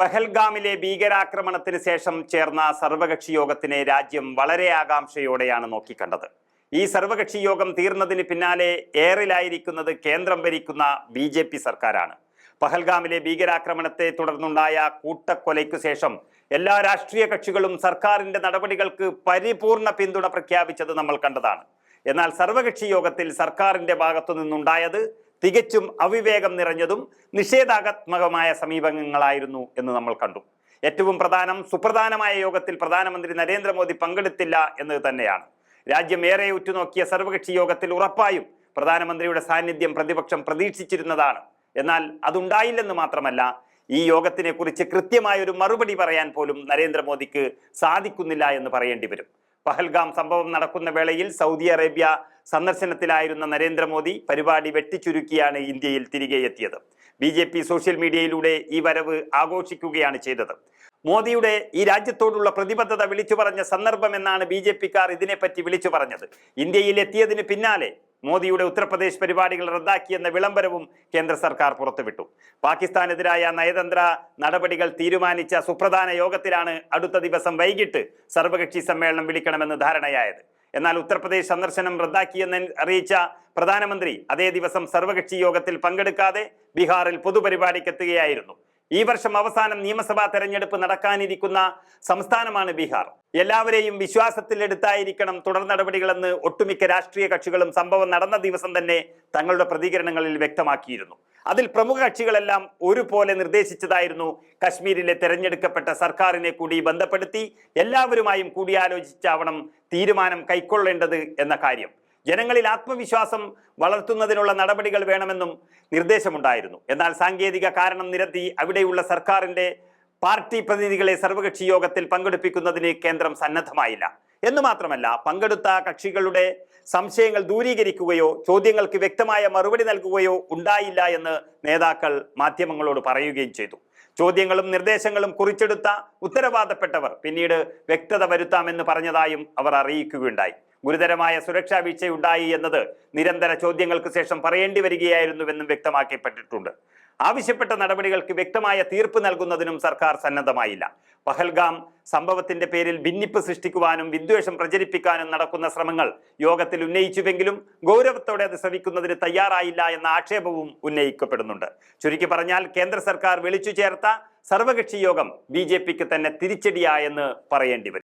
പഹൽഗാമിലെ ഭീകരാക്രമണത്തിന് ശേഷം ചേർന്ന സർവകക്ഷി യോഗത്തിനെ രാജ്യം വളരെ ആകാംക്ഷയോടെയാണ് നോക്കിക്കണ്ടത്. ഈ സർവകക്ഷി യോഗം തീർന്നതിന് പിന്നാലെ എയറിലായിരിക്കുന്നത് കേന്ദ്രം ഭരിക്കുന്ന BJP സർക്കാരാണ്. പഹൽഗാമിലെ ഭീകരാക്രമണത്തെ തുടർന്നുണ്ടായ കൂട്ടക്കൊലയ്ക്കു ശേഷം എല്ലാ രാഷ്ട്രീയ കക്ഷികളും സർക്കാരിന്റെ നടപടികൾക്ക് പരിപൂർണ പിന്തുണ പ്രഖ്യാപിച്ചത് നമ്മൾ കണ്ടതാണ്. എന്നാൽ സർവകക്ഷി യോഗത്തിൽ സർക്കാരിന്റെ ഭാഗത്തു നിന്നുണ്ടായത് തികച്ചും അവിവേകം നിറഞ്ഞതും നിഷേധാത്മകമായ സമീപനങ്ങളായിരുന്നു എന്ന് നമ്മൾ കണ്ടു. ഏറ്റവും സുപ്രധാനമായ യോഗത്തിൽ പ്രധാനമന്ത്രി നരേന്ദ്രമോദി പങ്കെടുത്തില്ല എന്നത് തന്നെയാണ്. രാജ്യം ഏറെ ഉറ്റുനോക്കിയ സർവകക്ഷി യോഗത്തിൽ ഉറപ്പായും പ്രധാനമന്ത്രിയുടെ സാന്നിധ്യം പ്രതിപക്ഷം പ്രതീക്ഷിച്ചിരുന്നതാണ്. എന്നാൽ അതുണ്ടായില്ലെന്ന് മാത്രമല്ല, ഈ യോഗത്തിനെ കുറിച്ച് കൃത്യമായ ഒരു മറുപടി പറയാൻ പോലും നരേന്ദ്രമോദിക്ക് സാധിക്കുന്നില്ല എന്ന് പറയേണ്ടി വരും. പഹൽഗാം സംഭവം നടക്കുന്ന വേളയിൽ സൗദി അറേബ്യ സന്ദർശനത്തിലായിരുന്ന നരേന്ദ്രമോദി പരിപാടി വെട്ടിച്ചുരുക്കിയാണ് ഇന്ത്യയിൽ തിരികെ എത്തിയത്. BJP സോഷ്യൽ മീഡിയയിലൂടെ ഈ വരവ് ആഘോഷിക്കുകയാണ് ചെയ്തത്. മോദിയുടെ ഈ രാജ്യത്തോടുള്ള പ്രതിബദ്ധത വിളിച്ചു പറഞ്ഞ സന്ദർഭം എന്നാണ് BJPക്കാർ ഇതിനെപ്പറ്റി വിളിച്ചു പറഞ്ഞത്. ഇന്ത്യയിൽ എത്തിയതിന് പിന്നാലെ മോദിയുടെ ഉത്തർപ്രദേശ് പരിപാടികൾ റദ്ദാക്കിയെന്ന വിളംബരവും കേന്ദ്ര സർക്കാർ പുറത്തുവിട്ടു. പാകിസ്ഥാനെതിരായ നയതന്ത്ര നടപടികൾ തീരുമാനിച്ച സുപ്രധാന യോഗത്തിലാണ് അടുത്ത ദിവസം വൈകിട്ട് സർവകക്ഷി സമ്മേളനം വിളിക്കണമെന്ന് ധാരണയായത്. എന്നാൽ ഉത്തർപ്രദേശ് സന്ദർശനം റദ്ദാക്കിയെന്ന് അറിയിച്ച പ്രധാനമന്ത്രി അതേ ദിവസം സർവകക്ഷി യോഗത്തിൽ പങ്കെടുക്കാതെ ബീഹാറിൽ പൊതുപരിപാടിക്കെത്തുകയായിരുന്നു. ഈ വർഷം അവസാനം നിയമസഭാ തെരഞ്ഞെടുപ്പ് നടക്കാനിരിക്കുന്ന സംസ്ഥാനമാണ് ബീഹാർ. എല്ലാവരെയും വിശ്വാസത്തിലെടുത്തായിരിക്കണം തുടർ നടപടികളെന്ന് ഒട്ടുമിക്ക രാഷ്ട്രീയ കക്ഷികളും സംഭവം നടന്ന ദിവസം തന്നെ തങ്ങളുടെ പ്രതികരണങ്ങളിൽ വ്യക്തമാക്കിയിരുന്നു. അതിൽ പ്രമുഖ കക്ഷികളെല്ലാം ഒരുപോലെ നിർദ്ദേശിച്ചതായിരുന്നു കശ്മീരിലെ തെരഞ്ഞെടുക്കപ്പെട്ട സർക്കാരിനെ കൂടി ബന്ധപ്പെടുത്തി എല്ലാവരുമായും കൂടിയാലോചിച്ചാവണം തീരുമാനം കൈക്കൊള്ളേണ്ടത് എന്ന കാര്യം. ജനങ്ങളിൽ ആത്മവിശ്വാസം വളർത്തുന്നതിനുള്ള നടപടികൾ വേണമെന്നും നിർദ്ദേശമുണ്ടായിരുന്നു. എന്നാൽ സാങ്കേതിക കാരണം നിരത്തി അവിടെയുള്ള സർക്കാരിന്റെ പാർട്ടി പ്രതിനിധികളെ സർവകക്ഷി യോഗത്തിൽ പങ്കെടുപ്പിക്കുന്നതിന് കേന്ദ്രം സന്നദ്ധമായില്ല. എന്ന് മാത്രമല്ല, പങ്കെടുത്ത കക്ഷികളുടെ സംശയങ്ങൾ ദൂരീകരിക്കുകയോ ചോദ്യങ്ങൾക്ക് വ്യക്തമായ മറുപടി നൽകുകയോ ഉണ്ടായില്ല എന്ന് നേതാക്കൾ മാധ്യമങ്ങളോട് പറയുകയും ചെയ്തു. ചോദ്യങ്ങളും നിർദ്ദേശങ്ങളും കുറിച്ചെടുത്ത ഉത്തരവാദപ്പെട്ടവർ പിന്നീട് വ്യക്തത വരുത്താമെന്ന് പറഞ്ഞതായും അവർ അറിയിക്കുകയുണ്ടായി. ഗുരുതരമായ സുരക്ഷാ വീഴ്ചയുണ്ടായി എന്നത് നിരന്തര ചോദ്യങ്ങൾക്ക് ശേഷം പറയേണ്ടി വരികയായിരുന്നുവെന്നും വ്യക്തമാക്കപ്പെട്ടിട്ടുണ്ട്. ആവശ്യപ്പെട്ട നടപടികൾക്ക് വ്യക്തമായ തീർപ്പ് നൽകുന്നതിനും സർക്കാർ സന്നദ്ധമായില്ല. പഹൽഗാം സംഭവത്തിന്റെ പേരിൽ ഭിന്നിപ്പ് സൃഷ്ടിക്കുവാനും വിദ്വേഷം പ്രചരിപ്പിക്കാനും നടക്കുന്ന ശ്രമങ്ങൾ യോഗത്തിൽ ഉന്നയിച്ചുവെങ്കിലും ഗൗരവത്തോടെ അത് ശ്രമിക്കുന്നതിന് തയ്യാറായില്ല എന്ന ആക്ഷേപവും ഉന്നയിക്കപ്പെടുന്നുണ്ട്. ചുരുക്കി പറഞ്ഞാൽ, കേന്ദ്ര സർക്കാർ വിളിച്ചു ചേർത്ത സർവകക്ഷി യോഗം BJPക്ക് തന്നെ തിരിച്ചടിയായെന്ന് പറയേണ്ടി വരും.